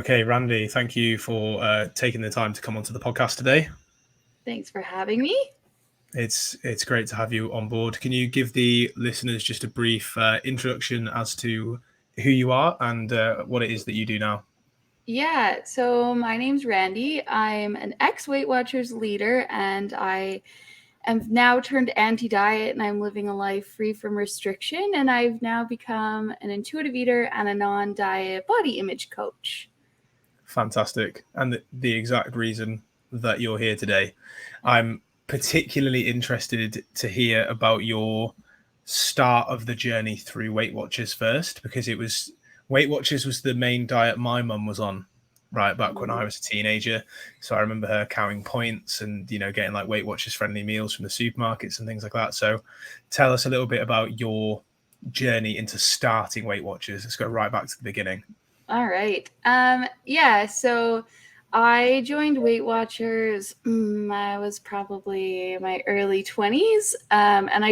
Okay, Randy, thank you for taking the time to come onto the podcast today. Thanks for having me. It's great to have you on board. Can you give the listeners just a brief introduction as to who you are and what it is that you do now? Yeah, so my name's Randi. I'm an ex-Weight Watchers leader, and I am now turned anti-diet, and I'm living a life free from restriction, and I've now become an intuitive eater and a non-diet body image coach. Fantastic. And the exact reason that you're here today. I'm particularly interested to hear about your start of the journey through Weight Watchers first, because Weight Watchers was the main diet my mum was on right back when I was a teenager. So I remember her counting points and, getting like Weight Watchers friendly meals from the supermarkets and things like that. So tell us a little bit about your journey into starting Weight Watchers. Let's go right back to the beginning. All right. So I joined Weight Watchers. I was probably my early 20s. And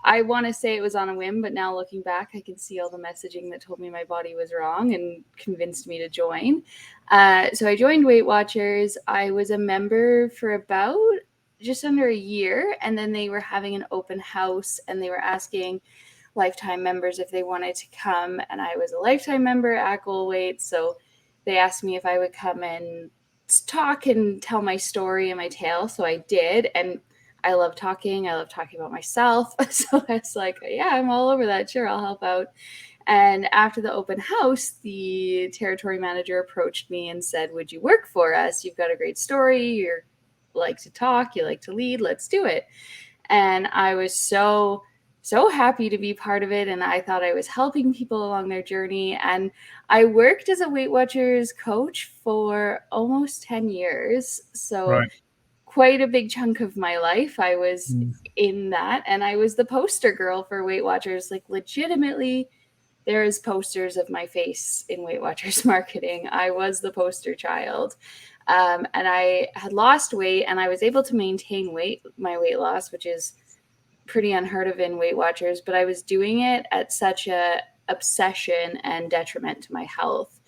I want to say it was on a whim, but now looking back, I can see all the messaging that told me my body was wrong and convinced me to join. So I joined Weight Watchers. I was a member for about just under a year, and then they were having an open house, and they were asking lifetime members if they wanted to come, and I was a lifetime member at Goal Weight, so they asked me if I would come and talk and tell my story and my tale, so I did, and I love talking about myself, so I was like, yeah, I'm all over that, sure, I'll help out. And after the open house, the territory manager approached me and said, would you work for us? You've got a great story, you like to talk, you like to lead, let's do it. And I was so happy to be part of it, and I thought I was helping people along their journey. And I worked as a Weight Watchers coach for almost 10 years, so Right. quite a big chunk of my life I was in that, and I was the poster girl for Weight Watchers. Like, legitimately, there's posters of my face in Weight Watchers marketing. I was the poster child. And I had lost weight, and I was able to maintain my weight loss, which is pretty unheard of in Weight Watchers, but I was doing it at such a obsession and detriment to my health.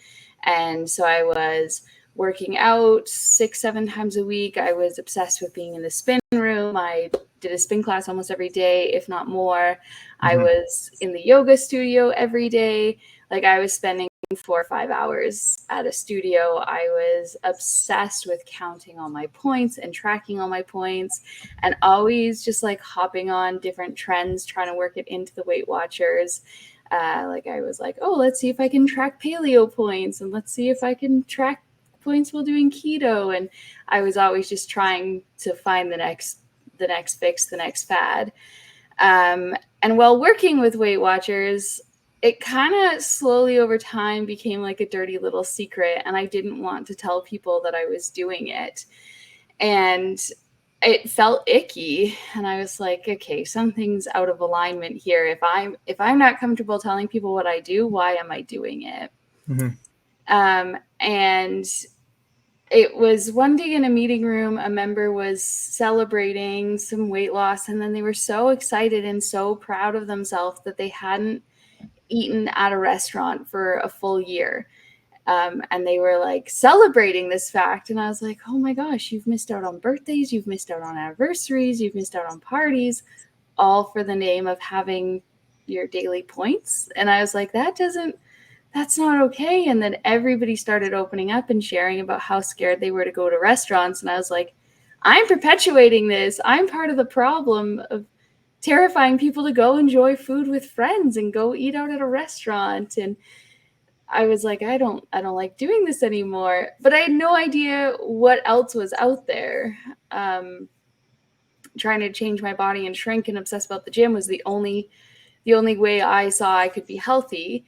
And so I was working out 6-7 times a week. I was obsessed with being in the spin room. I did a spin class almost every day, if not more. I was in the yoga studio every day. Like, I was spending 4 or 5 hours at a studio. I was obsessed with counting all my points and tracking all my points, and always just like hopping on different trends, trying to work it into the Weight Watchers. Like, I was like, oh, let's see if I can track paleo points, and let's see if I can track points while doing keto. And I was always just trying to find the next fix, the next fad. And while working with Weight Watchers, it kind of slowly over time became like a dirty little secret, and I didn't want to tell people that I was doing it. And it felt icky, and I was like, okay, something's out of alignment here. If I'm not comfortable telling people what I do, why am I doing it? And it was one day in a meeting room, a member was celebrating some weight loss, and then they were so excited and so proud of themselves that they hadn't eaten at a restaurant for a full year. And they were like celebrating this fact. And I was like, oh my gosh, you've missed out on birthdays, you've missed out on anniversaries, you've missed out on parties, all for the name of having your daily points. And I was like, that's not okay. And then everybody started opening up and sharing about how scared they were to go to restaurants. And I was like, I'm perpetuating this. I'm part of the problem of terrifying people to go enjoy food with friends and go eat out at a restaurant. And I was like, I don't like doing this anymore. But I had no idea what else was out there. Trying to change my body and shrink and obsess about the gym was the only way I saw I could be healthy.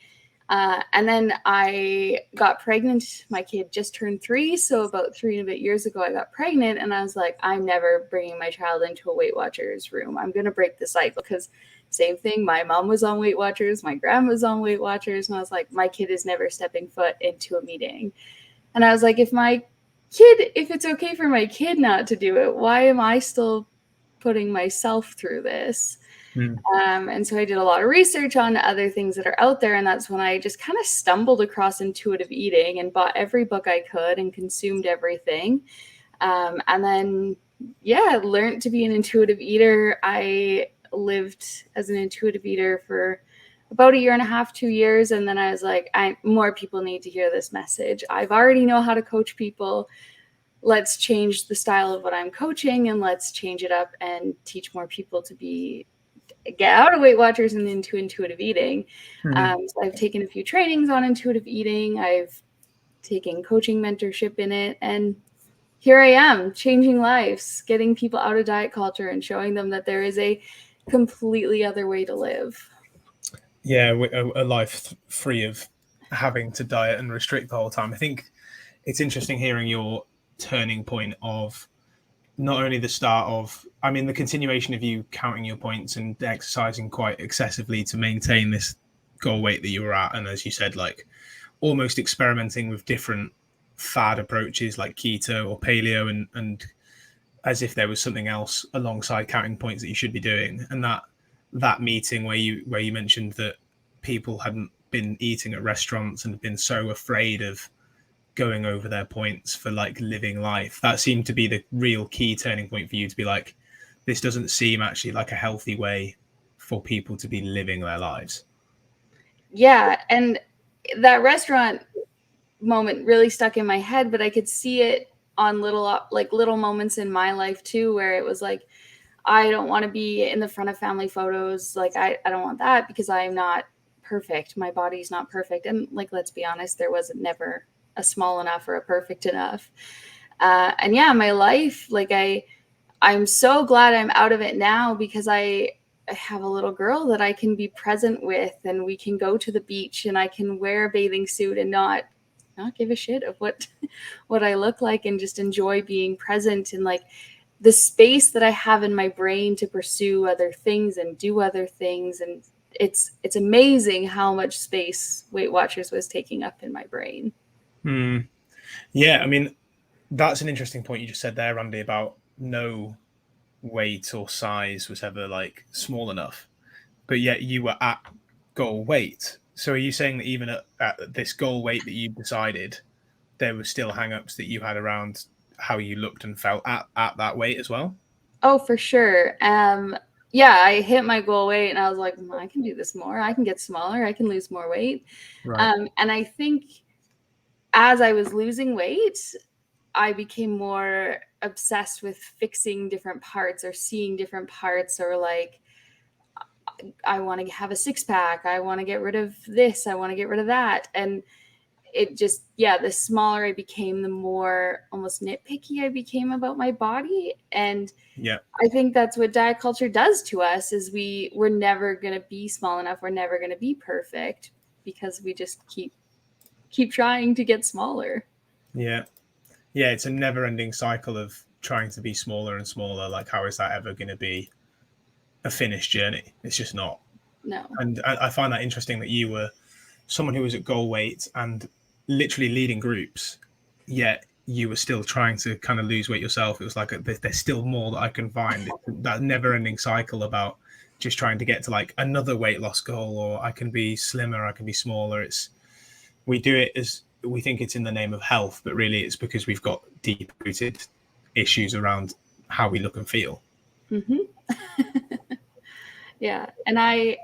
And then I got pregnant. My kid just turned 3. So about 3 and a bit years ago, I got pregnant, and I was like, I'm never bringing my child into a Weight Watchers room. I'm going to break the cycle, because same thing. My mom was on Weight Watchers. My grandma was on Weight Watchers. And I was like, my kid is never stepping foot into a meeting. And I was like, if it's okay for my kid not to do it, why am I still putting myself through this? Mm. And so I did a lot of research on other things that are out there. And that's when I just kind of stumbled across intuitive eating and bought every book I could and consumed everything. And then, yeah, learned to be an intuitive eater. I lived as an intuitive eater for about 1.5 years, 2 years. And then I was like, more people need to hear this message. I've already know how to coach people. Let's change the style of what I'm coaching, and let's change it up and teach more people to get out of Weight Watchers and into intuitive eating. Mm-hmm. So I've taken a few trainings on intuitive eating. I've taken coaching mentorship in it, and here I am changing lives, getting people out of diet culture and showing them that there is a completely other way to live. Yeah, a life free of having to diet and restrict the whole time. I think it's interesting hearing your turning point of not only the start of, I mean, the continuation of you counting your points and exercising quite excessively to maintain this goal weight that you were at. And as you said, like almost experimenting with different fad approaches like keto or paleo and as if there was something else alongside counting points that you should be doing. And that meeting where you mentioned that people hadn't been eating at restaurants and had been so afraid of going over their points for like living life, that seemed to be the real key turning point for you to be like, this doesn't seem actually like a healthy way for people to be living their lives. Yeah, and that restaurant moment really stuck in my head, but I could see it on little moments in my life too, where it was like, I don't want to be in the front of family photos. Like I don't want that because I'm not perfect. My body's not perfect. And like, let's be honest, there was never a small enough or a perfect enough. And yeah, my life, like I'm so glad I'm out of it now because I have a little girl that I can be present with, and we can go to the beach and I can wear a bathing suit and not give a shit of what I look like, and just enjoy being present, and like the space that I have in my brain to pursue other things and do other things. And it's amazing how much space Weight Watchers was taking up in my brain. Yeah, I mean, that's an interesting point you just said there, Randy, about no weight or size was ever like small enough, but yet you were at goal weight. So are you saying that even at this goal weight that you decided, there were still hang-ups that you had around how you looked and felt at that weight as well? Oh, for sure. Yeah, I hit my goal weight and I was like, I can do this more. I can get smaller. I can lose more weight. Right. And I think as I was losing weight, I became more obsessed with fixing different parts or seeing different parts, or like, I want to have a six pack. I want to get rid of this. I want to get rid of that. And it just, yeah, the smaller I became, the more almost nitpicky I became about my body. And Yeah. I think that's what diet culture does to us, is we're never going to be small enough. We're never going to be perfect because we just keep trying to get smaller. Yeah. Yeah. It's a never ending cycle of trying to be smaller and smaller. Like, how is that ever going to be a finished journey? It's just not. No. And I find that interesting that you were someone who was at goal weight and literally leading groups, yet you were still trying to kind of lose weight yourself. It was like there's still more that I can find. That never-ending cycle about just trying to get to like another weight loss goal, or I can be slimmer, I can be smaller. It's we do it as we think it's in the name of health, but really it's because we've got deep-rooted issues around how we look and feel. Mm-hmm. Yeah, and I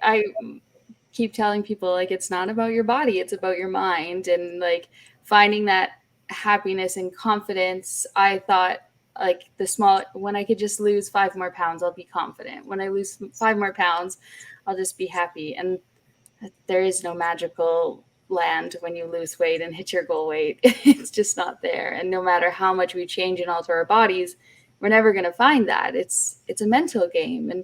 keep telling people, like, it's not about your body, it's about your mind, and like finding that happiness and confidence. I thought, like, when I could just lose 5 more pounds, I'll be confident. When I lose 5 more pounds, I'll just be happy. And there is no magical land when you lose weight and hit your goal weight. It's just not there. And no matter how much we change and alter our bodies, we're never going to find that. It's a mental game, and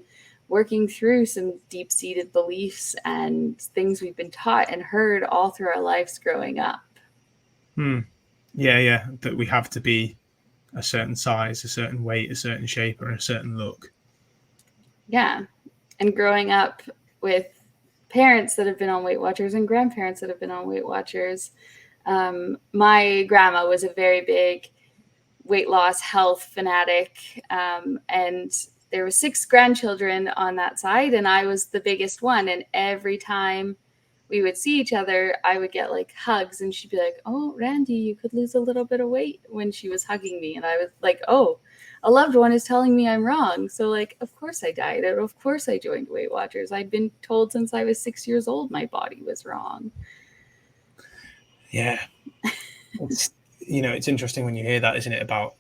working through some deep-seated beliefs and things we've been taught and heard all through our lives growing up. Yeah, that we have to be a certain size, a certain weight, a certain shape, or a certain look. Yeah. And growing up with parents that have been on Weight Watchers and grandparents that have been on Weight Watchers. My grandma was a very big weight loss health fanatic. And there were 6 grandchildren on that side, and I was the biggest one. And every time we would see each other, I would get like hugs, and she'd be like, "Oh, Randi, you could lose a little bit of weight," when she was hugging me. And I was like, "Oh, a loved one is telling me I'm wrong." So like, of course I dieted. Of course I joined Weight Watchers. I'd been told since I was 6 years old my body was wrong. Yeah. It's, it's interesting when you hear that, isn't it, about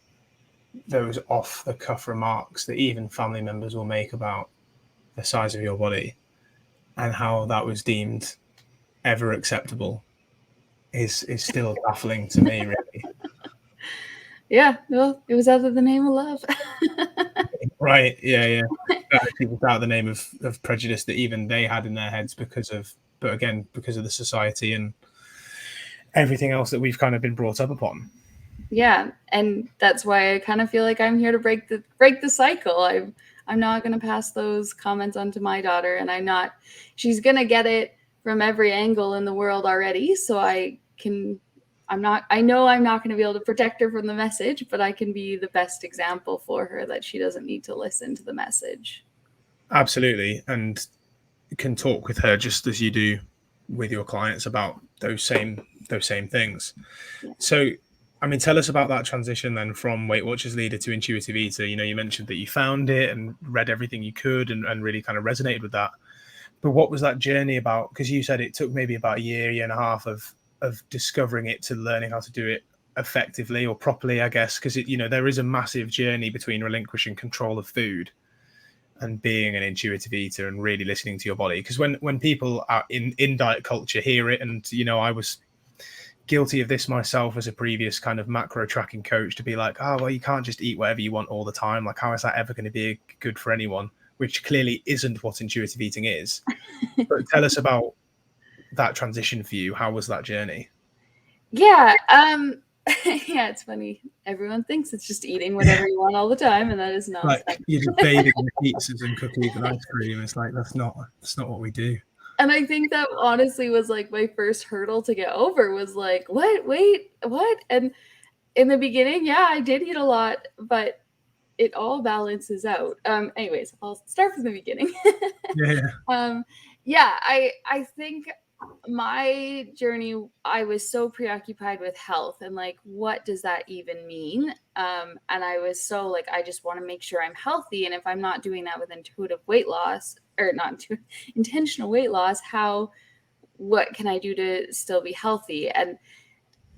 those off the cuff remarks that even family members will make about the size of your body, and how that was deemed ever acceptable is still baffling to me, really. Yeah, well, it was out of the name of love. Right. Yeah. Actually, without the name of prejudice that even they had in their heads because of the society and everything else that we've kind of been brought up upon. Yeah, and that's why I kind of feel like I'm here to break the cycle. I'm not going to pass those comments on to my daughter, and she's going to get it from every angle in the world already. So I know I'm not going to be able to protect her from the message, but I can be the best example for her that she doesn't need to listen to the message. Absolutely. And can talk with her just as you do with your clients about those same things. Yeah. So, I mean, tell us about that transition then from Weight Watchers leader to intuitive eater. You mentioned that you found it and read everything you could and really kind of resonated with that. But what was that journey about? Because you said it took maybe about a year and a half of discovering it to learning how to do it effectively or properly, I guess, because there is a massive journey between relinquishing control of food and being an intuitive eater and really listening to your body. Because when people are in diet culture hear it, and I was guilty of this myself as a previous kind of macro tracking coach, to be like, oh, well, you can't just eat whatever you want all the time. Like, how is that ever going to be good for anyone? Which clearly isn't what intuitive eating is. But tell us about that transition for you. How was that journey? Yeah. Yeah, it's funny. Everyone thinks it's just eating whatever you want all the time, and that is not like you're just bathing in pizzas and cookies and ice cream. It's like that's not what we do. And I think that honestly was like my first hurdle to get over, was like, what? Wait, what? And in the beginning, yeah, I did eat a lot, but it all balances out. Anyways, I'll start from the beginning. Yeah. I think my journey, I was so preoccupied with health and like, what does that even mean? And I was so like, I just want to make sure I'm healthy. And if I'm not doing that with intuitive weight loss, or not intentional weight loss, what can I do to still be healthy? And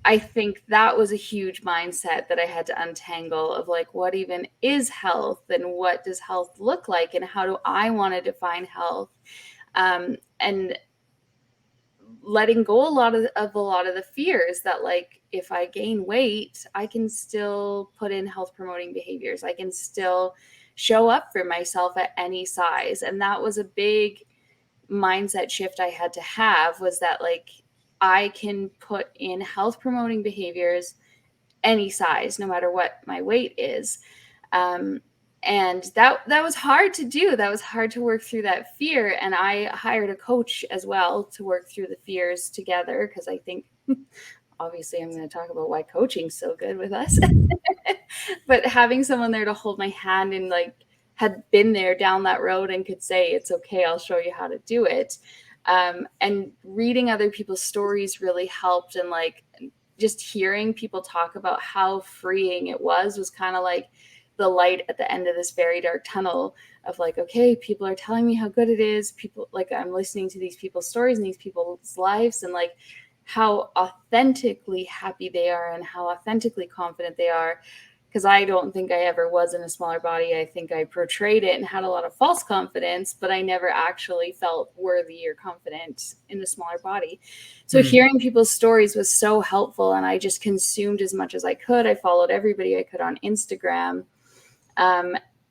I think that was a huge mindset that I had to untangle, of like, what even is health, and what does health look like, and how do I want to define health? And letting go a lot of the fears that, like, if I gain weight, I can still put in health promoting behaviors. I can still show up for myself at any size. And that was a big mindset shift I had to have, was that like, I can put in health promoting behaviors any size, no matter what my weight is. And that was hard to do. That was hard to work through that fear. And I hired a coach as well to work through the fears together, because I think obviously I'm going to talk about why coaching's so good with us. But having someone there to hold my hand and like had been there down that road and could say, it's okay, I'll show you how to do it. And reading other people's stories really helped. And like, just hearing people talk about how freeing it was kind of like the light at the end of this very dark tunnel of like, okay, people are telling me how good it is. People, like, I'm listening to these people's stories and these people's lives, and like how authentically happy they are and how authentically confident they are. Because I don't think I ever was in a smaller body. I think I portrayed it and had a lot of false confidence, but I never actually felt worthy or confident in a smaller body. So hearing people's stories was so helpful, and I just consumed as much as I could. I followed everybody I could on Instagram.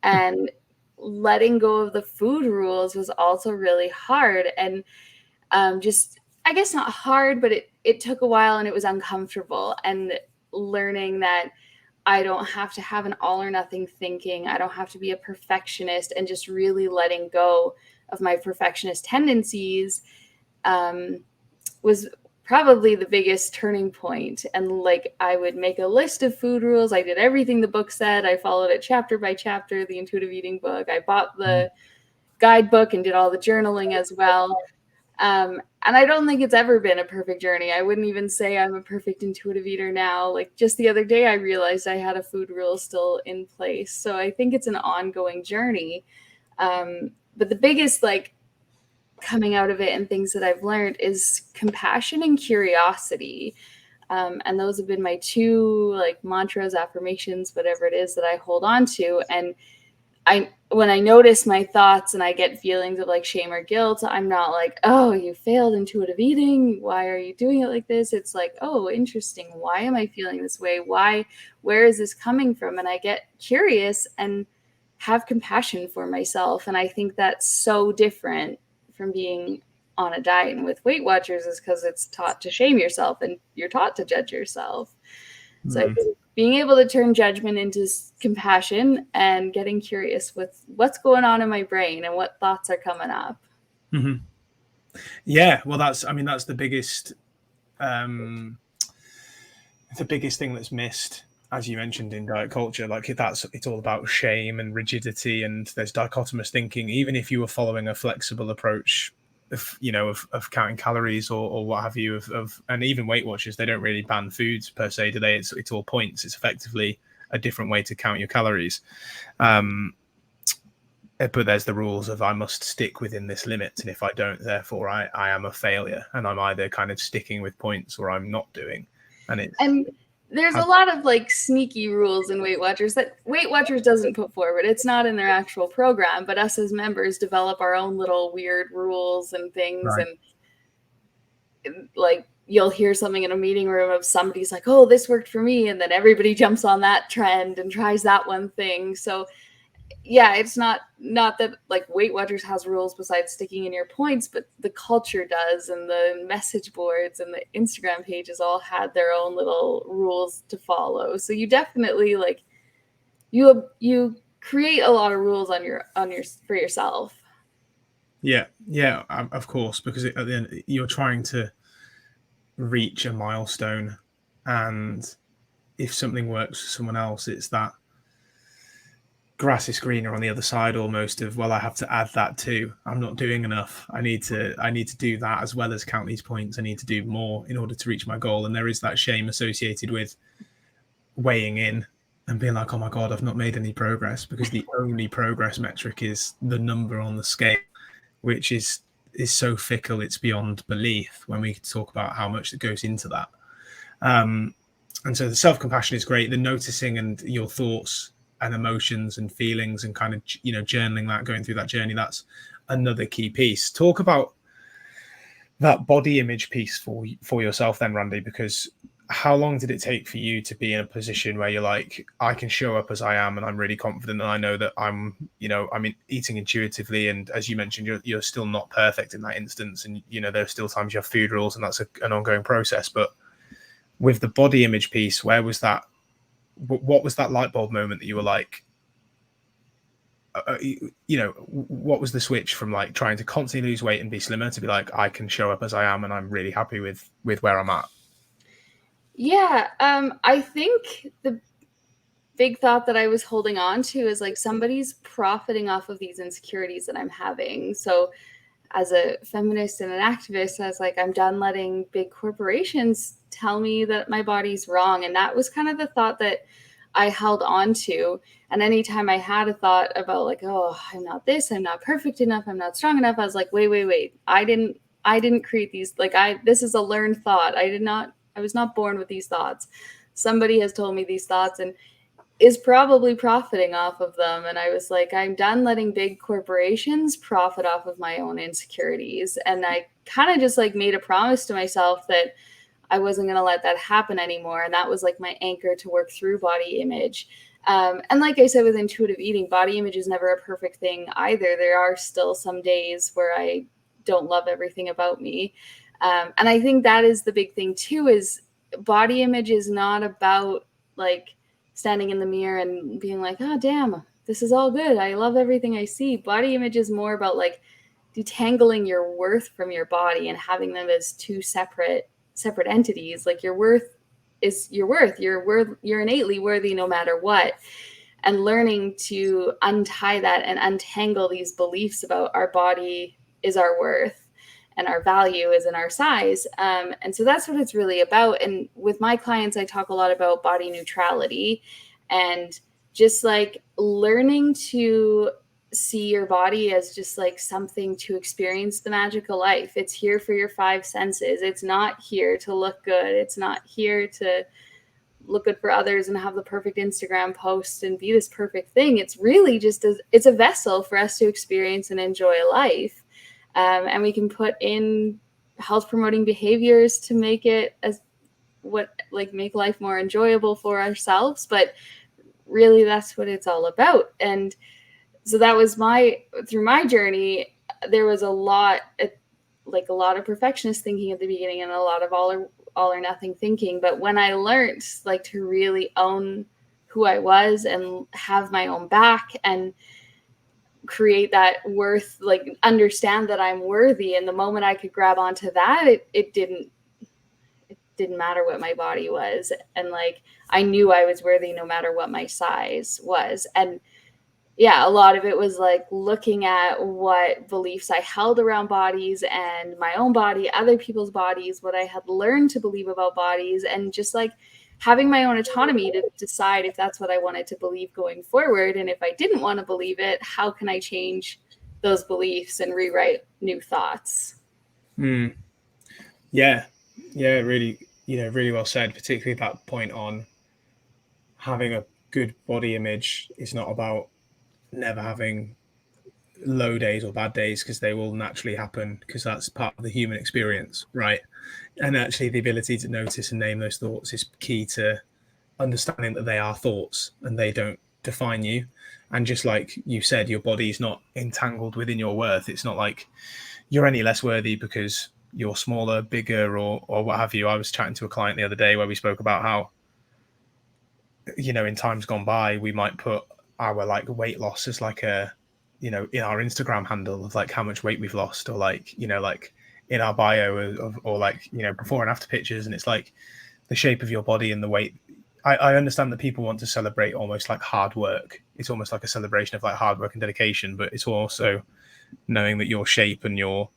And letting go of the food rules was also really hard. And just, I guess not hard, but it took a while, and it was uncomfortable. And learning that I don't have to have an all or nothing thinking. I don't have to be a perfectionist, and just really letting go of my perfectionist tendencies was probably the biggest turning point. And like, I would make a list of food rules. I did everything the book said. I followed it chapter by chapter, the intuitive eating book. I bought the guidebook and did all the journaling as well. And I don't think it's ever been a perfect journey. I wouldn't even say I'm a perfect intuitive eater now. Like, just the other day, I realized I had a food rule still in place. So I think it's an ongoing journey. But the biggest, like, coming out of it and things that I've learned is compassion and curiosity. And those have been my two, like, mantras, affirmations, whatever it is that I hold on to. And when I notice my thoughts and I get feelings of like shame or guilt, I'm not like, oh, you failed intuitive eating. Why are you doing it like this? It's like, oh, interesting. Why am I feeling this way? Where is this coming from? And I get curious and have compassion for myself. And I think that's so different from being on a diet and with Weight Watchers, is because it's taught to shame yourself and you're taught to judge yourself. So I think being able to turn judgment into compassion and getting curious with what's going on in my brain and what thoughts are coming up. Mm-hmm. Yeah, well, that's the biggest thing that's missed, as you mentioned, in diet culture. Like, it's all about shame and rigidity, and there's dichotomous thinking. Even if you were following a flexible approach of counting calories or what have you, and even Weight Watchers, they don't really ban foods per se, do they? It's all points. It's effectively a different way to count your calories. But there's the rules of I must stick within this limit, and if I don't, therefore I am a failure, and I'm either kind of sticking with points or I'm not doing. And there's a lot of like sneaky rules in Weight Watchers that Weight Watchers doesn't put forward. It's not in their actual program, but us as members develop our own little weird rules and things. Right. And like, you'll hear something in a meeting room of somebody's like, oh, this worked for me. And then everybody jumps on that trend and tries that one thing. So yeah, it's not that like Weight Watchers has rules besides sticking in your points, but the culture does, and the message boards and the Instagram pages all had their own little rules to follow. So you definitely, like, you create a lot of rules for yourself. Yeah, of course, because at the end you're trying to reach a milestone, and if something works for someone else, it's that grass is greener on the other side almost of, well, I have to add that too. I'm not doing enough. I need to do that as well as count these points. I need to do more in order to reach my goal. And there is that shame associated with weighing in and being like, oh my God, I've not made any progress, because the only progress metric is the number on the scale, which is so fickle, it's beyond belief when we talk about how much that goes into that. And so the self-compassion is great. The noticing and your thoughts and emotions and feelings and kind of, journaling that, going through that journey, that's another key piece. Talk about that body image piece for yourself then, Randi, because how long did it take for you to be in a position where you're like, I can show up as I am and I'm really confident and I know that I'm eating intuitively, and as you mentioned, you're still not perfect in that instance, and there are still times you have food rules, and that's an ongoing process. But with the body image piece, where was that? What was that light bulb moment that you were like, what was the switch from like trying to constantly lose weight and be slimmer to be like, I can show up as I am and I'm really happy with where I'm at? Yeah, I think the big thought that I was holding on to is like, somebody's profiting off of these insecurities that I'm having. So as a feminist and an activist, I was like, I'm done letting big corporations tell me that my body's wrong. And that was kind of the thought that I held on to. And anytime I had a thought about like, oh, I'm not this, I'm not perfect enough, I'm not strong enough, I was like, wait. I didn't create these. Like, this is a learned thought. I was not born with these thoughts. Somebody has told me these thoughts and is probably profiting off of them. And I was like, I'm done letting big corporations profit off of my own insecurities. And I kind of just like made a promise to myself that I wasn't going to let that happen anymore. And that was like my anchor to work through body image. And like I said, with intuitive eating, body image is never a perfect thing either. There are still some days where I don't love everything about me. And I think that is the big thing too, is body image is not about like standing in the mirror and being like, oh, damn, this is all good, I love everything I see. Body image is more about like detangling your worth from your body and having them as two separate separate entities. Like your worth is your worth. You're innately worthy no matter what. And learning to untie that and untangle these beliefs about our body is our worth and our value is in our size. And so that's what it's really about. And with my clients, I talk a lot about body neutrality and just like learning to see your body as just like something to experience the magical life. It's here for your five senses. It's not here to look good. It's not here to look good for others and have the perfect Instagram post and be this perfect thing. It's really just it's a vessel for us to experience and enjoy life. And we can put in health promoting behaviors to make it make life more enjoyable for ourselves. But really that's what it's all about. And so that was through my journey, there was a lot of perfectionist thinking at the beginning and a lot of all or nothing thinking. But when I learned like to really own who I was and have my own back and create that worth, like understand that I'm worthy. And the moment I could grab onto that, it didn't matter what my body was. And like, I knew I was worthy no matter what my size was. And yeah, a lot of it was like looking at what beliefs I held around bodies and my own body, other people's bodies, what I had learned to believe about bodies, and just like having my own autonomy to decide if that's what I wanted to believe going forward. And if I didn't want to believe it, how can I change those beliefs and rewrite new thoughts? Yeah, really, really well said, particularly that point on having a good body image is not about never having low days or bad days, because they will naturally happen, because that's part of the human experience, right? And actually the ability to notice and name those thoughts is key to understanding that they are thoughts and they don't define you. And just like you said, your body's not entangled within your worth. It's not like you're any less worthy because you're smaller, bigger, or what have you. I was chatting to a client the other day where we spoke about how, in times gone by, we might put our like weight loss as like a, in our Instagram handle of like how much weight we've lost, or like, like in our bio or like, before and after pictures. And it's like the shape of your body and the weight. I understand that people want to celebrate almost like hard work. It's almost like a celebration of like hard work and dedication, but it's also knowing that your shape and your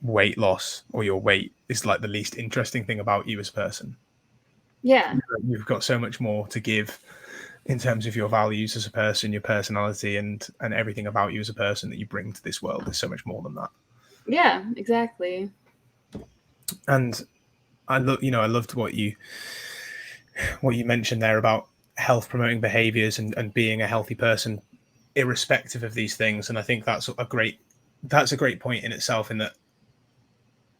weight loss or your weight is like the least interesting thing about you as a person. Yeah. You've got so much more to give in terms of your values as a person, your personality, and everything about you as a person that you bring to this world. There's so much more than that. Yeah, exactly. And I loved what you mentioned there about health promoting behaviors and being a healthy person irrespective of these things. And I think that's a great point in itself, in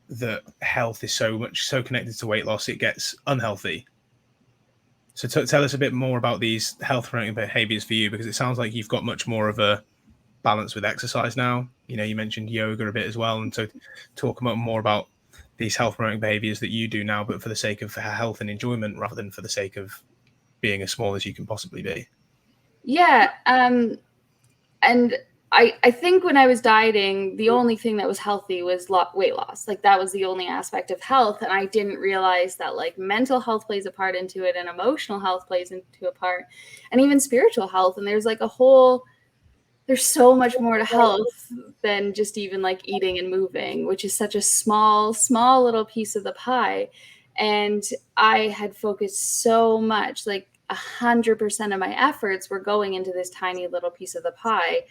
that health is so connected to weight loss, it gets unhealthy. So tell us a bit more about these health promoting behaviors for you, because it sounds like you've got much more of a balance with exercise now. You mentioned yoga a bit as well, and so talk more about these health promoting behaviors that you do now, but for the sake of health and enjoyment rather than for the sake of being as small as you can possibly be. Yeah. And I think when I was dieting, the only thing that was healthy was weight loss. Like that was the only aspect of health. And I didn't realize that like mental health plays a part into it, and emotional health plays into a part, and even spiritual health. And there's like there's so much more to health than just even like eating and moving, which is such a small little piece of the pie. And I had focused so much, like 100% of my efforts were going into this tiny little piece of the pie.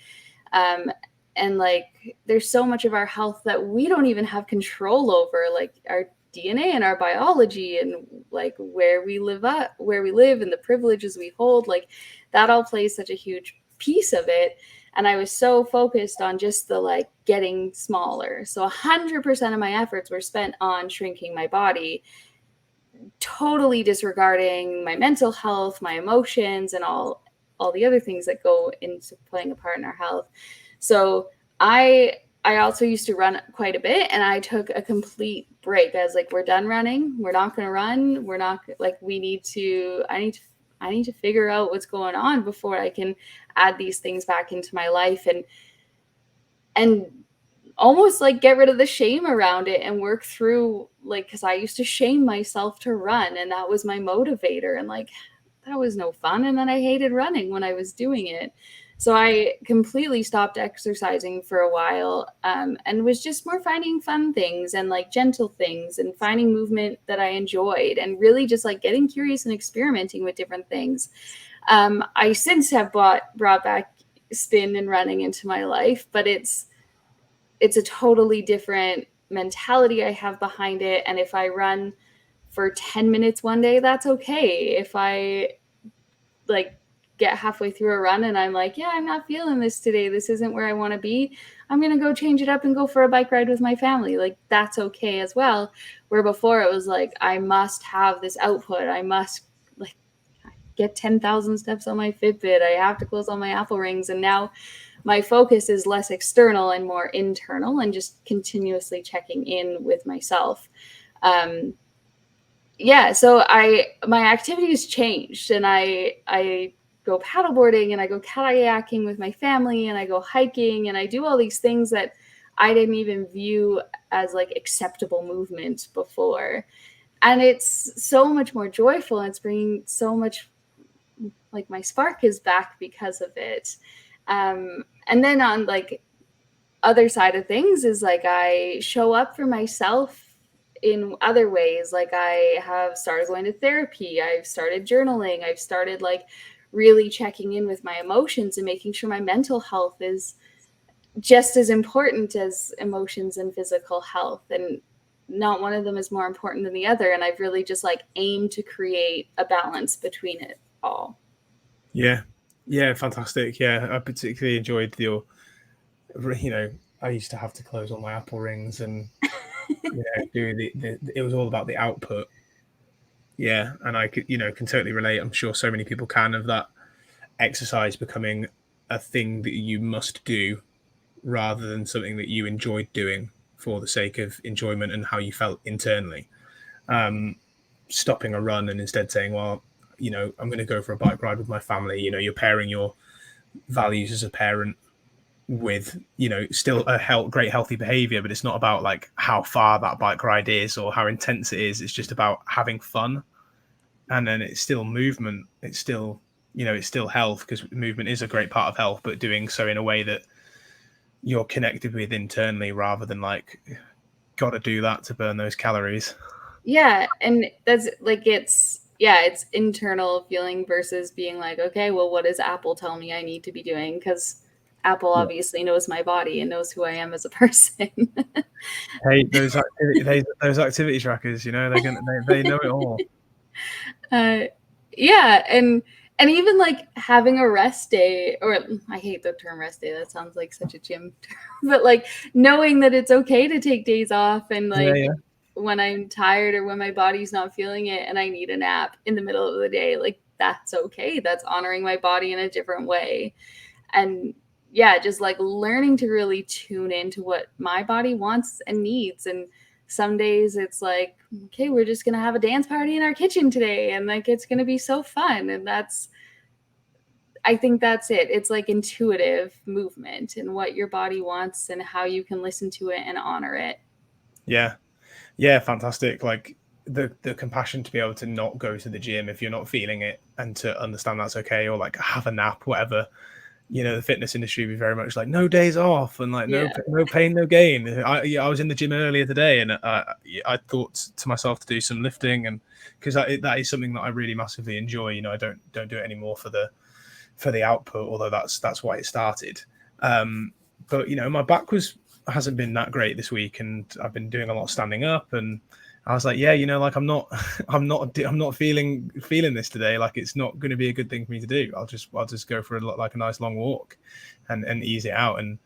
And like, there's so much of our health that we don't even have control over, like our DNA and our biology and like where we live and the privileges we hold, like that all plays such a huge piece of it. And I was so focused on just the like getting smaller. So 100% of my efforts were spent on shrinking my body, totally disregarding my mental health, my emotions, and all the other things that go into playing a part in our health. So I also used to run quite a bit, and I took a complete break. I was like, we're done running. We're not going to run. We're not like, I need to figure out what's going on before I can add these things back into my life. And almost like get rid of the shame around it and work through, like, because I used to shame myself to run, and that was my motivator, and like that was no fun. And then I hated running when I was doing it. So I completely stopped exercising for a while, and was just more finding fun things and like gentle things and finding movement that I enjoyed and really just like getting curious and experimenting with different things. I since have brought back spin and running into my life, but it's a totally different mentality I have behind it. And if I run for 10 minutes one day, that's okay. If I like get halfway through a run and I'm like, yeah, I'm not feeling this today, this isn't where I want to be, I'm going to go change it up and go for a bike ride with my family. Like, that's okay as well. Where before it was like, I must have this output. I must like get 10,000 steps on my Fitbit. I have to close all my Apple rings. And now my focus is less external and more internal and just continuously checking in with myself. Yeah, so my activities changed, and I go paddleboarding and I go kayaking with my family and I go hiking and I do all these things that I didn't even view as like acceptable movement before. And it's so much more joyful, and it's bringing so much, like, my spark is back because of it. And then on like other side of things is like I show up for myself in other ways. Like, I have started going to therapy, I've started journaling, I've started like really checking in with my emotions and making sure my mental health is just as important as emotions and physical health, and not one of them is more important than the other. And I've really just like aimed to create a balance between it all. Yeah, fantastic. Yeah, I particularly enjoyed your, I used to have to close all my Apple rings and do it was all about the output. Yeah, and I could, can totally relate. I'm sure so many people can, of that exercise becoming a thing that you must do rather than something that you enjoyed doing for the sake of enjoyment and how you felt internally. Stopping a run and instead saying, well, I'm going to go for a bike ride with my family. You're pairing your values as a parent with, still a great healthy behavior, but it's not about like how far that bike ride is or how intense it is. It's just about having fun. And then it's still movement. It's still, it's still health, because movement is a great part of health, but doing so in a way that you're connected with internally rather than like, got to do that to burn those calories. Yeah, and that's like it's internal feeling versus being like, okay, well, what does Apple tell me I need to be doing? Because Apple obviously knows my body and knows who I am as a person. Hey, those activity trackers, they know it all. Yeah, and even like having a rest day, or I hate the term rest day, that sounds like such a gym term, but like knowing that it's okay to take days off, and like when I'm tired or when my body's not feeling it and I need a nap in the middle of the day, like that's okay. That's honoring my body in a different way. And yeah, just like learning to really tune into what my body wants and needs. And some days it's like, okay, we're just going to have a dance party in our kitchen today. And like, it's going to be so fun. And I think that's it. It's like intuitive movement and what your body wants and how you can listen to it and honor it. Yeah, fantastic. Like the compassion to be able to not go to the gym if you're not feeling it, and to understand that's okay, or like have a nap, whatever. The fitness industry be very much like no days off and like no pain, no gain. I was in the gym earlier today, and I thought to myself to do some lifting, and because that is something that I really massively enjoy. I don't do it anymore for the output, although that's why it started. But my back hasn't been that great this week, and I've been doing a lot of standing up, and I was like, yeah, like I'm not feeling this today. Like it's not going to be a good thing for me to do. I'll just go for a nice long walk, and ease it out. And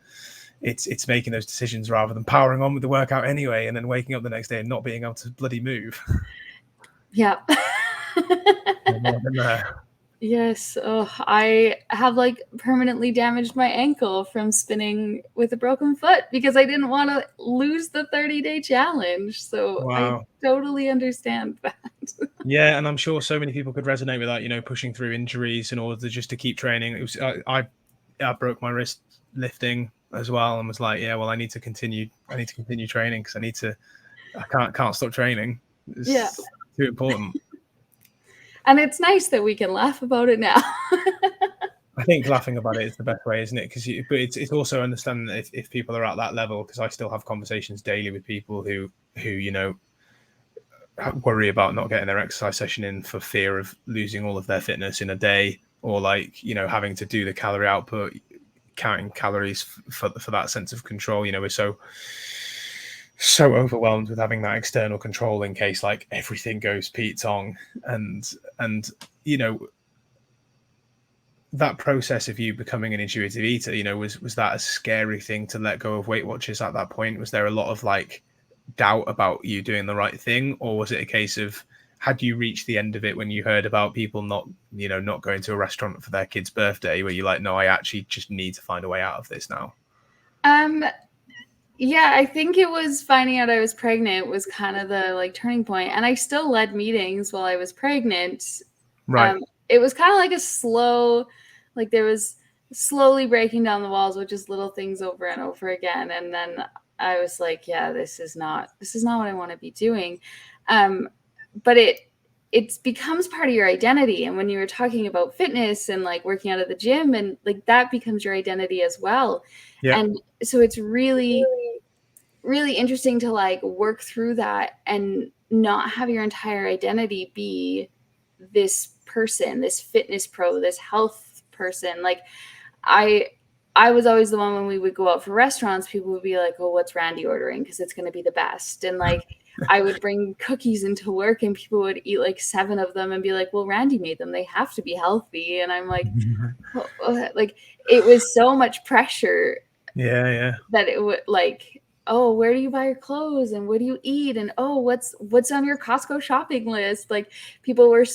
it's making those decisions rather than powering on with the workout anyway, and then waking up the next day and not being able to bloody move. Yeah. Yes. Oh, I have like permanently damaged my ankle from spinning with a broken foot because I didn't want to lose the 30-day challenge. So Wow. I totally understand that. Yeah, and I'm sure so many people could resonate with that, pushing through injuries in order to keep training. It was I broke my wrist lifting as well, and was like, yeah, well, I need to continue training because I can't stop training. It's too important. And it's nice that we can laugh about it now. I think laughing about it is the best way, isn't it? But it's also understanding that if people are at that level, because I still have conversations daily with people who worry about not getting their exercise session in for fear of losing all of their fitness in a day, or having to do the calorie output, counting calories for that sense of control. We're so overwhelmed with having that external control in case everything goes Pete Tong, and that process of you becoming an intuitive eater, was that a scary thing to let go of Weight Watchers at that point? Was there a lot of doubt about you doing the right thing, or was it a case of, had you reached the end of it when you heard about people not going to a restaurant for their kid's birthday, where you're like, no, I actually just need to find a way out of this now? Yeah, I think it was finding out I was pregnant was kind of the turning point, and I still led meetings while I was pregnant. Right. It was kind of like a slow, there was slowly breaking down the walls with just little things over and over again, and then I was like, yeah, this is not what I want to be doing. But it becomes part of your identity, and when you were talking about fitness and working out at the gym, and that becomes your identity as well. Yeah. And so it's really interesting to work through that and not have your entire identity be this person, this fitness pro, this health person. I was always the one, when we would go out for restaurants, people would be like, oh, what's Randi ordering? Because it's going to be the best. And I would bring cookies into work and people would eat 7 of them and be like, well, Randi made them. They have to be healthy. And I'm like, it was so much pressure. Yeah. That it would oh, where do you buy your clothes and what do you eat? And oh, what's on your Costco shopping list? People were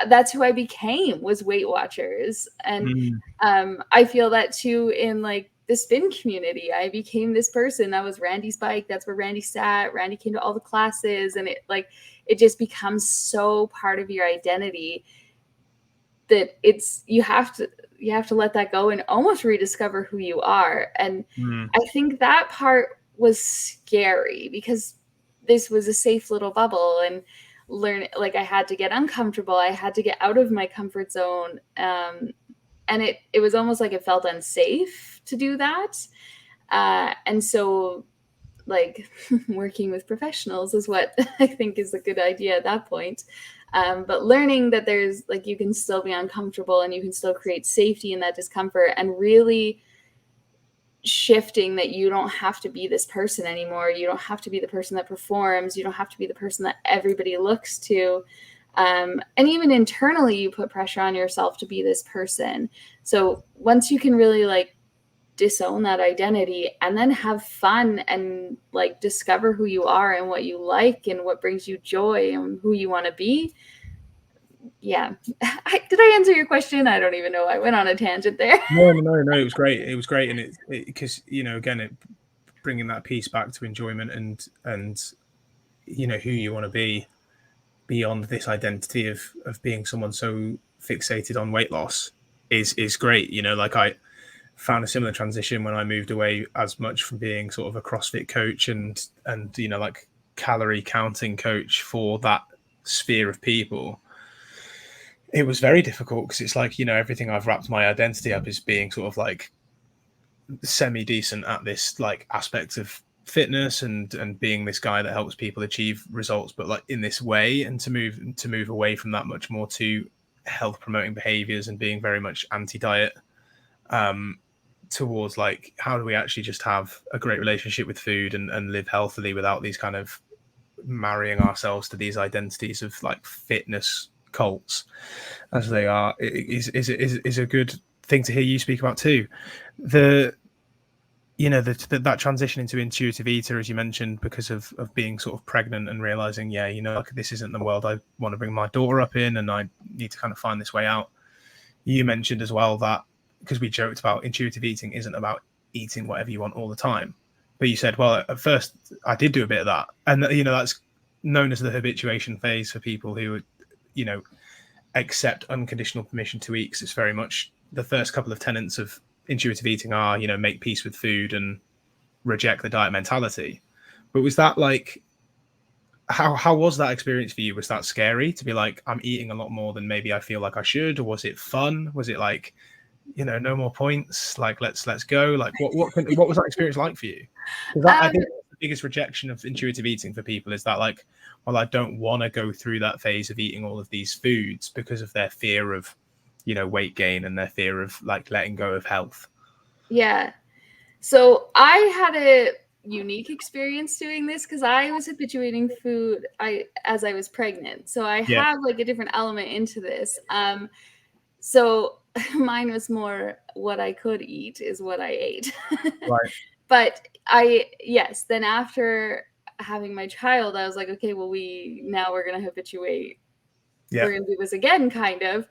that's who I became, was Weight Watchers. And I feel that too in the spin community. I became this person. That was Randi's bike. That's where Randi sat. Randi came to all the classes, and it just becomes so part of your identity that you have to let that go and almost rediscover who you are. And I think that part was scary, because this was a safe little bubble, and I had to get uncomfortable. I had to get out of my comfort zone. And it was almost like it felt unsafe to do that. And so working with professionals is what I think is a good idea at that point. But learning that there's you can still be uncomfortable and you can still create safety in that discomfort, and really shifting that you don't have to be this person anymore. You don't have to be the person that performs. You don't have to be the person that everybody looks to. And even internally, you put pressure on yourself to be this person. So once you can really disown that identity and then have fun and discover who you are and what you like and what brings you joy and who you want to be. Yeah. Did I answer your question? I don't even know. I went on a tangent there. No, it was great. It was great. And it because, again, it bringing that piece back to enjoyment and who you want to be beyond this identity of being someone so fixated on weight loss is great. I found a similar transition when I moved away as much from being sort of a CrossFit coach and calorie counting coach for that sphere of people. It was very difficult because it's everything I've wrapped my identity up is being sort of semi decent at this aspect of fitness and being this guy that helps people achieve results, but in this way, and to move away from that much more to health promoting behaviors and being very much anti-diet, towards how do we actually just have a great relationship with food and live healthily without these kind of marrying ourselves to these identities of fitness cults as they are, is a good thing to hear you speak about too. That transition into intuitive eater, as you mentioned, because of being sort of pregnant and realizing, this isn't the world I want to bring my daughter up in, and I need to kind of find this way out. You mentioned as well that, because we joked about intuitive eating isn't about eating whatever you want all the time, but you said, well, at first I did do a bit of that, and that's known as the habituation phase for people who accept unconditional permission to eat. It's very much the first couple of tenets of intuitive eating are, you know, make peace with food and reject the diet mentality. But was that like, how was that experience for you? Was that scary to be like, I'm eating a lot more than maybe I feel like I should? Or was it fun? Was it like, you know, no more points, like let's go? Like what was that experience like for you? Because I think that's the biggest rejection of intuitive eating for people is that, like, well, I don't want to go through that phase of eating all of these foods because of their fear of, you know, weight gain and their fear of like letting go of health. Yeah. So I had a unique experience doing this because I was habituating food as I was pregnant. So I have like a different element into this. So mine was more what I could eat is what I ate. Right. But then after having my child, I was like, okay, well, we're gonna habituate. Yeah. We're gonna do this again, kind of.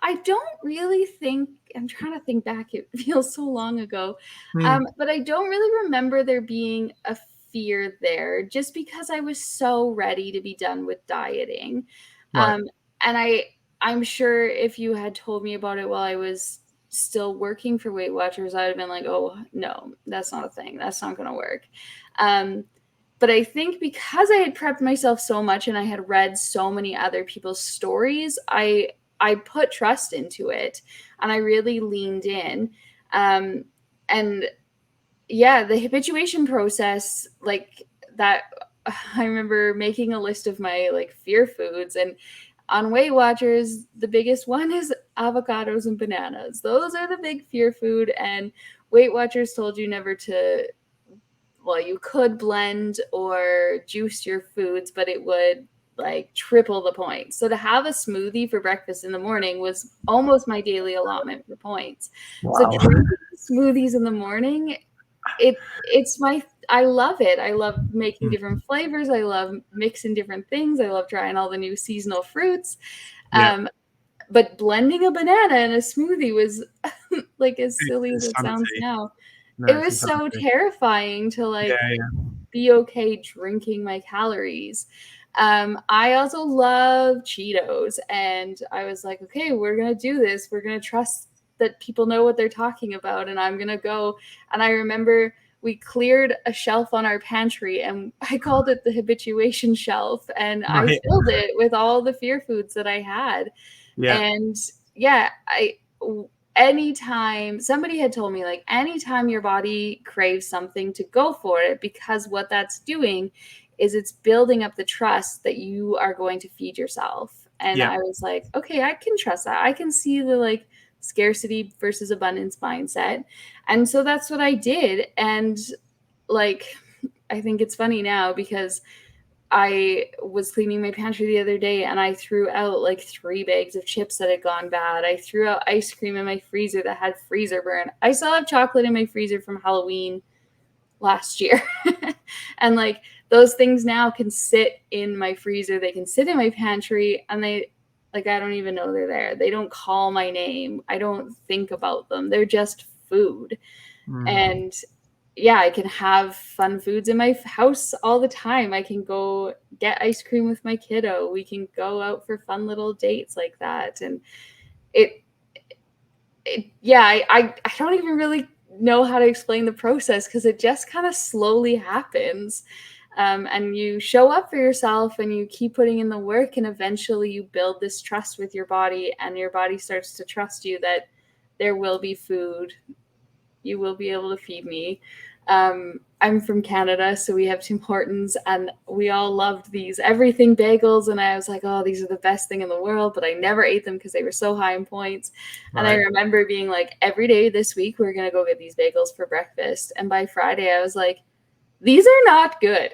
I don't really think, I'm trying to think back, it feels so long ago, but I don't really remember there being a fear there, just because I was so ready to be done with dieting. Right. And I'm sure if you had told me about it while I was still working for Weight Watchers, I would have been like, oh no, that's not a thing, that's not going to work. But I think because I had prepped myself so much and I had read so many other people's stories, I put trust into it and I really leaned in. And yeah, the habituation process, like that, I remember making a list of my like fear foods, and on Weight Watchers, the biggest one is avocados and bananas. Those are the big fear food. And Weight Watchers told you never to, well, you could blend or juice your foods, but it would like triple the points. So to have a smoothie for breakfast in the morning was almost my daily allotment for points. Wow. So drinking smoothies in the morning, I love it. I love making different flavors. I love mixing different things. I love trying all the new seasonal fruits. But blending a banana in a smoothie was like, as silly as it sounds now, it was so terrifying to like be okay drinking my calories. I also love Cheetos, and I was like, okay, we're gonna do this. We're gonna trust that people know what they're talking about, and I'm gonna go. And I remember we cleared a shelf on our pantry, and I called it the habituation shelf, and I filled it with all the fear foods that I had. And yeah, anytime somebody had told me, like, anytime your body craves something, to go for it, because what that's doing is it's building up the trust that you are going to feed yourself. And I was like, okay, I can trust that. I can see the like scarcity versus abundance mindset. And so that's what I did. And like, I think it's funny now because I was cleaning my pantry the other day and I threw out like 3 bags of chips that had gone bad. I threw out ice cream in my freezer that had freezer burn. I still have chocolate in my freezer from Halloween last year. And like those things now can sit in my freezer. They can sit in my pantry, and I don't even know they're there. They don't call my name. I don't think about them. They're just food. And yeah, I can have fun foods in my house all the time. I can go get ice cream with my kiddo. We can go out for fun little dates like that. And I don't even really know how to explain the process, because it just kind of slowly happens. And you show up for yourself and you keep putting in the work, and eventually you build this trust with your body, and your body starts to trust you that there will be food. You will be able to feed me. I'm from Canada, so we have Tim Hortons, and we all loved these everything bagels. And I was like, oh, these are the best thing in the world, but I never ate them because they were so high in points. And I remember being like, every day this week, we're going to go get these bagels for breakfast. And by Friday, I was like, these are not good.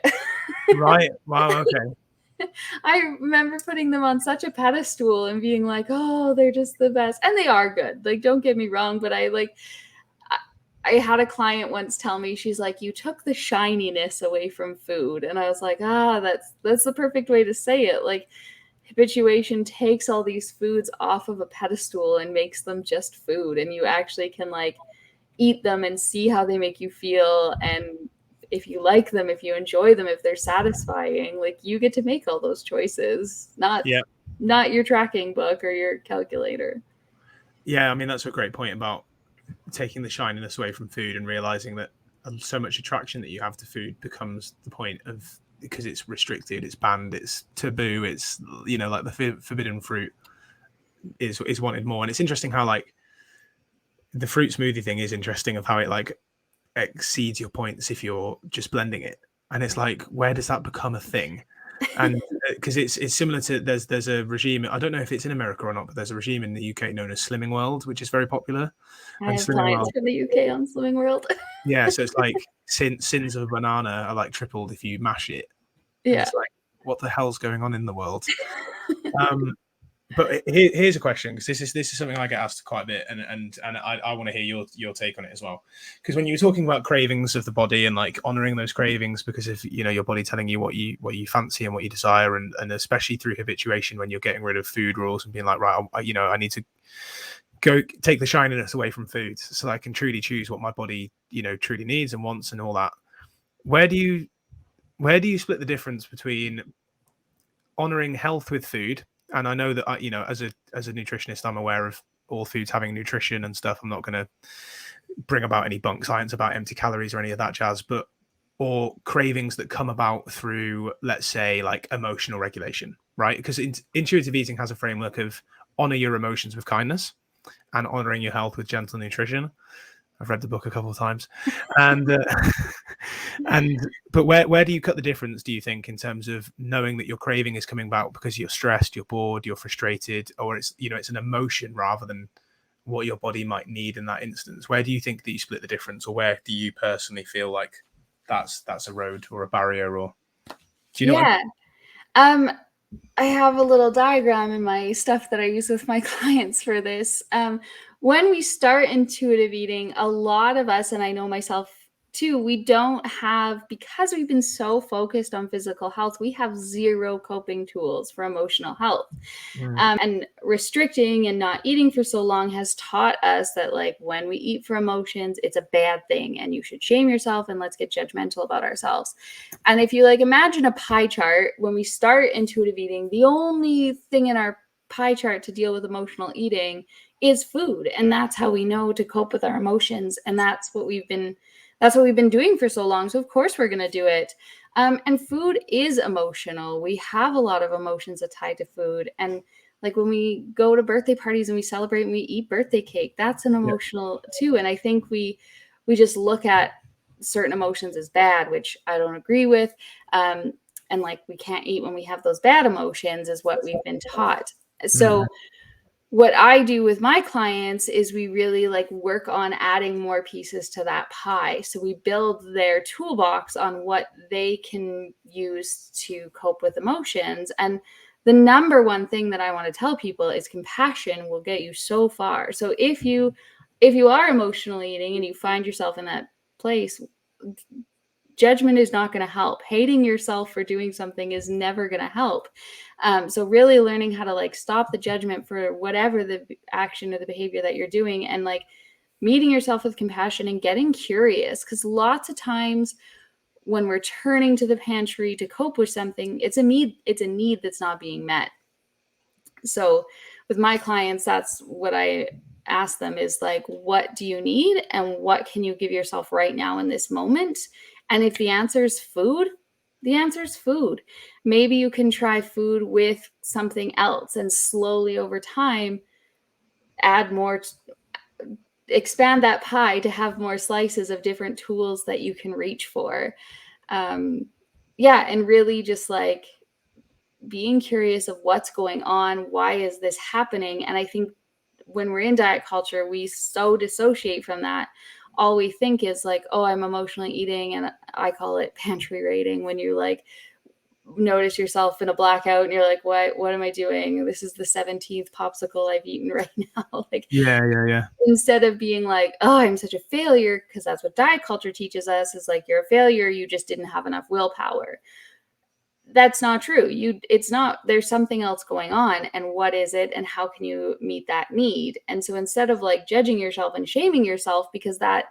Right. Wow. Okay. I remember putting them on such a pedestal and being like, oh, they're just the best. And they are good. Like, don't get me wrong, but I had a client once tell me, she's like, you took the shininess away from food. And I was like, that's the perfect way to say it. Like, habituation takes all these foods off of a pedestal and makes them just food. And you actually can like eat them and see how they make you feel. And if you like them, if you enjoy them, if they're satisfying, like, you get to make all those choices, not not your tracking book or your calculator. Yeah, I mean, that's a great point about taking the shininess away from food and realizing that so much attraction that you have to food becomes the point of, because it's restricted, it's banned, it's taboo, it's, you know, like the forbidden fruit is wanted more. And it's interesting how, like, the fruit smoothie thing is interesting, of how it, like, exceeds your points if you're just blending it. And it's like, where does that become a thing? And because it's similar to, there's a regime, I don't know if it's in America or not, but there's a regime in the UK known as Slimming World, which is very popular. I And have Slimming clients World, from the UK on Slimming World. yeah, so it's like sins of a banana are like tripled if you mash it. And Yeah. it's like, what the hell's going on in the world? But here's a question, because this is something I get asked quite a bit, and I want to hear your take on it as well. Because when you were talking about cravings of the body and like honoring those cravings because of, you know, your body telling you what you fancy and what you desire, and especially through habituation, when you're getting rid of food rules and being like, right, you know, I need to go take the shininess away from food so that I can truly choose what my body, you know, truly needs and wants and all that. Where do you split the difference between honoring health with food? And I know that, you know, as a nutritionist, I'm aware of all foods having nutrition and stuff. I'm not going to bring about any bunk science about empty calories or any of that jazz, but or cravings that come about through, let's say, like emotional regulation, right? Because intuitive eating has a framework of honor your emotions with kindness and honoring your health with gentle nutrition. I've read the book a couple of times, and but where do you cut the difference, do you think, in terms of knowing that your craving is coming about because you're stressed, you're bored, you're frustrated, or it's, you know, it's an emotion rather than what your body might need in that instance? Where do you think that you split the difference, or where do you personally feel like that's a road or a barrier, or do you know? Yeah. I have a little diagram in my stuff that I use with my clients for this. When we start intuitive eating, a lot of us, and I know myself too, we don't have, because we've been so focused on physical health, we have zero coping tools for emotional health. And restricting and not eating for so long has taught us that, like, when we eat for emotions, it's a bad thing and you should shame yourself and let's get judgmental about ourselves. And if you, like, imagine a pie chart, when we start intuitive eating, the only thing in our pie chart to deal with emotional eating is food. And that's how we know to cope with our emotions. And that's what we've been doing for so long. So of course we're going to do it. And food is emotional. We have a lot of emotions tied to food. And like when we go to birthday parties and we celebrate and we eat birthday cake, that's an emotional too. And I think we just look at certain emotions as bad, which I don't agree with. And like, we can't eat when we have those bad emotions is what we've been taught. So what I do with my clients is we really, like, work on adding more pieces to that pie. So we build their toolbox on what they can use to cope with emotions. And the number one thing that I want to tell people is compassion will get you so far. So if you are emotionally eating and you find yourself in that place, judgment is not going to help. Hating yourself for doing something is never going to help. So really learning how to, like, stop the judgment for whatever the action or the behavior that you're doing, and, like, meeting yourself with compassion and getting curious. Because lots of times when we're turning to the pantry to cope with something, it's a need that's not being met. So with my clients, that's what I ask them is, like, what do you need and what can you give yourself right now in this moment? And if the answer is food, the answer is food. Maybe you can try food with something else and slowly over time add more, expand that pie to have more slices of different tools that you can reach for. And really just, like, being curious of what's going on, why is this happening? And I think when we're in diet culture, we so dissociate from that. All we think is, like, oh, I'm emotionally eating, and I call it pantry raiding, when you, like, notice yourself in a blackout and you're like, what am I doing? This is the 17th popsicle I've eaten right now. Like, Yeah. instead of being like, oh, I'm such a failure, because that's what diet culture teaches us, is like, you're a failure, you just didn't have enough willpower. That's not true. It's not, there's something else going on, and what is it, and how can you meet that need? And so instead of, like, judging yourself and shaming yourself, because that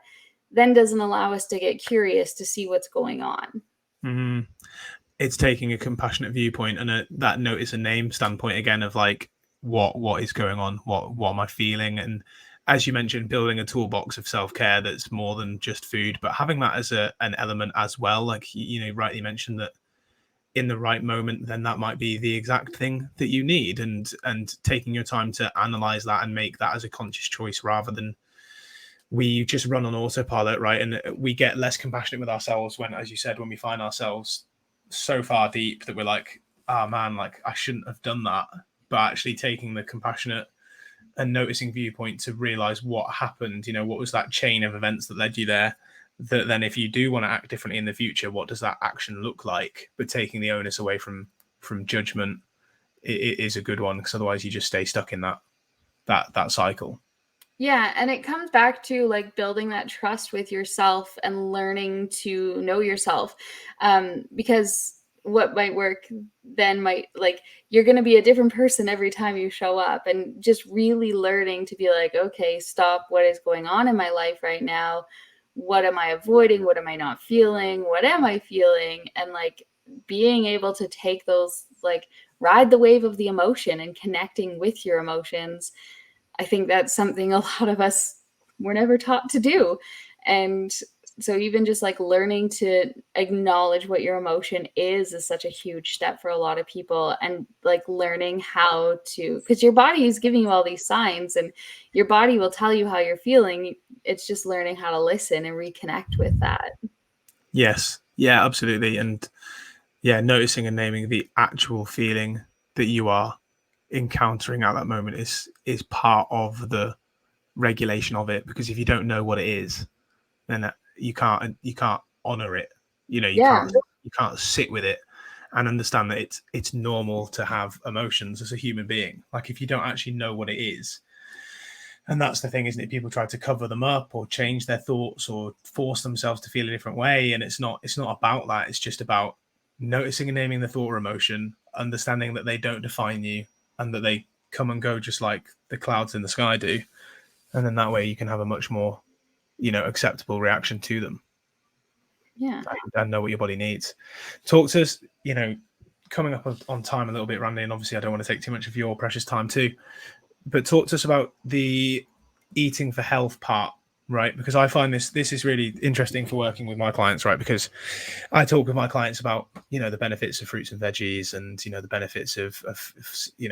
then doesn't allow us to get curious to see what's going on. it's taking a compassionate viewpoint and that notice and name standpoint again of like what is going on, what am I feeling, and as you mentioned, building a toolbox of self-care that's more than just food, but having that as an element as well. Like rightly mentioned that in the right moment, then that might be the exact thing that you need, and taking your time to analyze that and make that as a conscious choice rather than we just run on autopilot, right? And we get less compassionate with ourselves when, as you said, when we find ourselves so far deep that we're like, oh man, like I shouldn't have done that. But actually taking the compassionate and noticing viewpoint to realize what happened, what was that chain of events that led you there, that then if you do want to act differently in the future, what does that action look like? But taking the onus away from judgment it is a good one, because otherwise you just stay stuck in that cycle. Yeah, and it comes back to like building that trust with yourself and learning to know yourself, because what might work then might, like, you're going to be a different person every time you show up, and just really learning to be like, okay, stop, what is going on in my life right now? What am I avoiding? What am I not feeling? What am I feeling? And like being able to take those, like, ride the wave of the emotion and connecting with your emotions. I think that's something a lot of us were never taught to do. And so even just like learning to acknowledge what your emotion is such a huge step for a lot of people. And like learning how to, because your body is giving you all these signs and your body will tell you how you're feeling. It's just learning how to listen and reconnect with that. Yes. Yeah, absolutely. And yeah, noticing and naming the actual feeling that you are encountering at that moment is part of the regulation of it, because if you don't know what it is, then you can't honor it. You Yeah. can't sit with it and understand that it's normal to have emotions as a human being. Like if you don't actually know what it is, and that's the thing, isn't it? People try to cover them up or change their thoughts or force themselves to feel a different way, and it's not about that. It's just about noticing and naming the thought or emotion, understanding that they don't define you and that they come and go just like the clouds in the sky do, and then that way you can have a much more acceptable reaction to them. Yeah. And know what your body needs. Talk to us, coming up on time a little bit, Randy, and obviously I don't want to take too much of your precious time too, but talk to us about the eating for health part, right? Because I find this is really interesting for working with my clients, right? Because I talk with my clients about the benefits of fruits and veggies, and the benefits of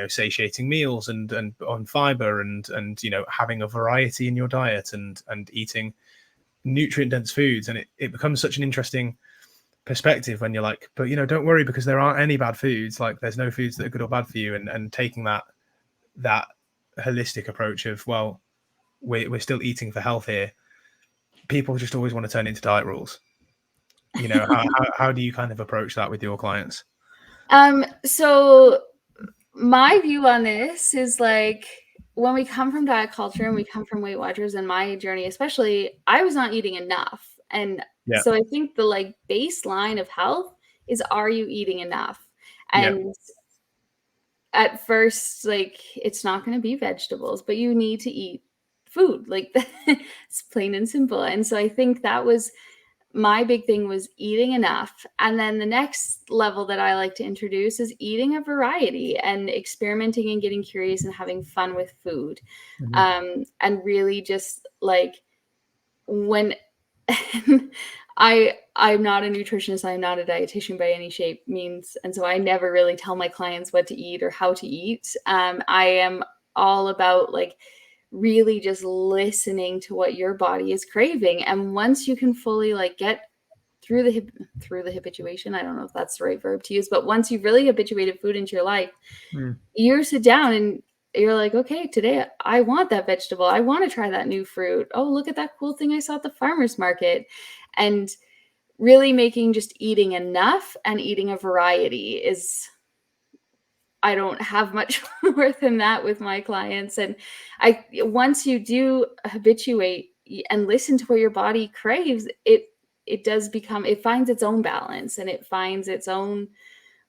satiating meals, and on fiber, and having a variety in your diet, and eating nutrient dense foods. And it becomes such an interesting perspective when you're like, but don't worry, because there aren't any bad foods. Like there's no foods that are good or bad for you, and taking that holistic approach of, well, we're still eating for health here. People just always want to turn into diet rules. How do you kind of approach that with your clients? So my view on this is like, when we come from diet culture and we come from Weight Watchers, and my journey especially, I was not eating enough. And Yeah. so I think the like baseline of health is, are you eating enough? Yeah. And at first, like, it's not going to be vegetables, but you need to eat food. Like it's plain and simple. And so I think that was my big thing, was eating enough. And then the next level that I like to introduce is eating a variety and experimenting and getting curious and having fun with food. Mm-hmm. And really just like, when I'm not a nutritionist, I'm not a dietitian by any shape, means, and so I never really tell my clients what to eat or how to eat. I am all about like really just listening to what your body is craving. And once you can fully like get through the habituation, I don't know if that's the right verb to use, but once you've really habituated food into your life, you sit down and you're like, okay, today I want that vegetable. I want to try that new fruit. Oh, look at that cool thing I saw at the farmer's market. And really making just eating enough and eating a variety is, I don't have much more than that with my clients. And once you do habituate and listen to what your body craves, it does become, it finds its own balance, and it finds its own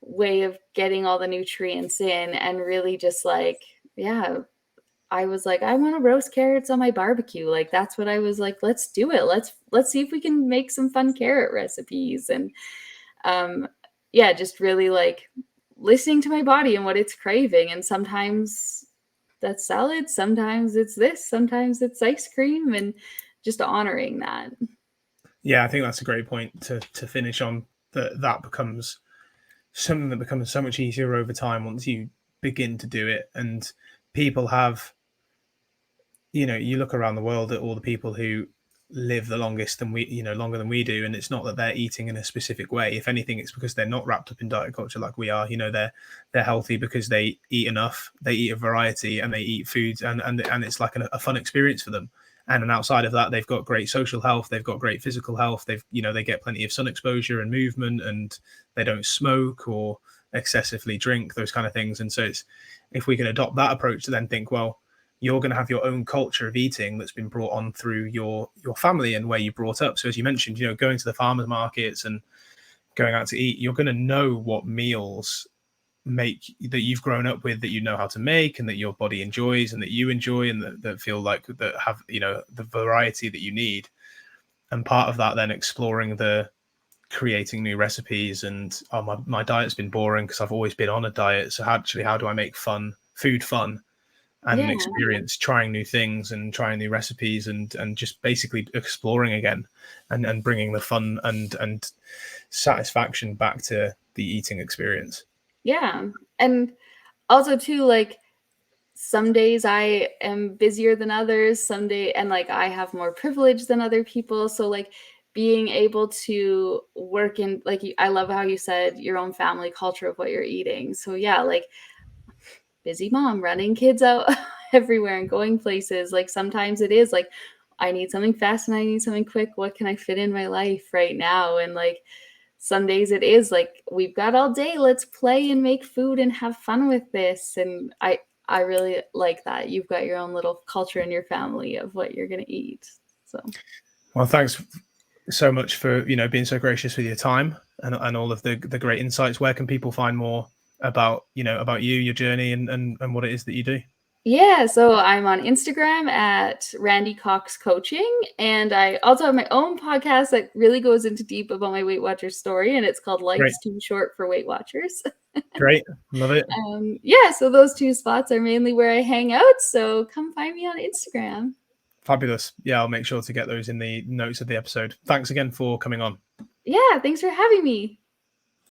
way of getting all the nutrients in. And really just like, yeah, I was like, I want to roast carrots on my barbecue. Like that's what I was like, let's do it. Let's see if we can make some fun carrot recipes. And yeah, just really like listening to my body and what it's craving. And sometimes that's salad, sometimes it's this, sometimes it's ice cream, and just honoring that. Yeah, I think that's a great point to finish on. That becomes something that becomes so much easier over time once you begin to do it. And people have, you look around the world at all the people who live the longest than we, longer than we do, and it's not that they're eating in a specific way. If anything, it's because they're not wrapped up in diet culture like we are. They're healthy because they eat enough, they eat a variety, and they eat foods, and it's like a fun experience for them. And then outside of that, they've got great social health, they've got great physical health, they get plenty of sun exposure and movement, and they don't smoke or excessively drink, those kind of things. And so it's, if we can adopt that approach to then think, well, you're going to have your own culture of eating that's been brought on through your family and where you brought up. So as you mentioned, going to the farmers markets and going out to eat, you're going to know what meals make that you've grown up with, that you know how to make, and that your body enjoys and that you enjoy, and that feel like that have the variety that you need. And part of that then exploring the creating new recipes, and my diet's been boring because I've always been on a diet, so actually how do I make food fun and Yeah. experience trying new things and trying new recipes, and just basically exploring again, and bringing the fun and satisfaction back to the eating experience. Yeah. And also too, like some days I am busier than others, and like I have more privilege than other people. So like being able to work in, like, I love how you said your own family culture of what you're eating. So yeah, like busy mom running kids out everywhere and going places. Like sometimes it is like, I need something fast and I need something quick. What can I fit in my life right now? And like some days it is like, we've got all day, let's play and make food and have fun with this. And I really like that you've got your own little culture in your family of what you're going to eat. So Well, thanks so much for being so gracious with your time, and all of the great insights. Where can people find more about about you, your journey, and what it is that you do? yeah, so I'm on Instagram at Randi Cox Coaching, and I also have my own podcast that really goes into deep about my Weight Watchers story, and it's called Great. Life's Too Short for Weight Watchers. Great, love it. Yeah, so those two spots are mainly where I hang out, so come find me on Instagram. Fabulous. Yeah, I'll make sure to get those in the notes of the episode. Thanks again for coming on. Yeah, thanks for having me.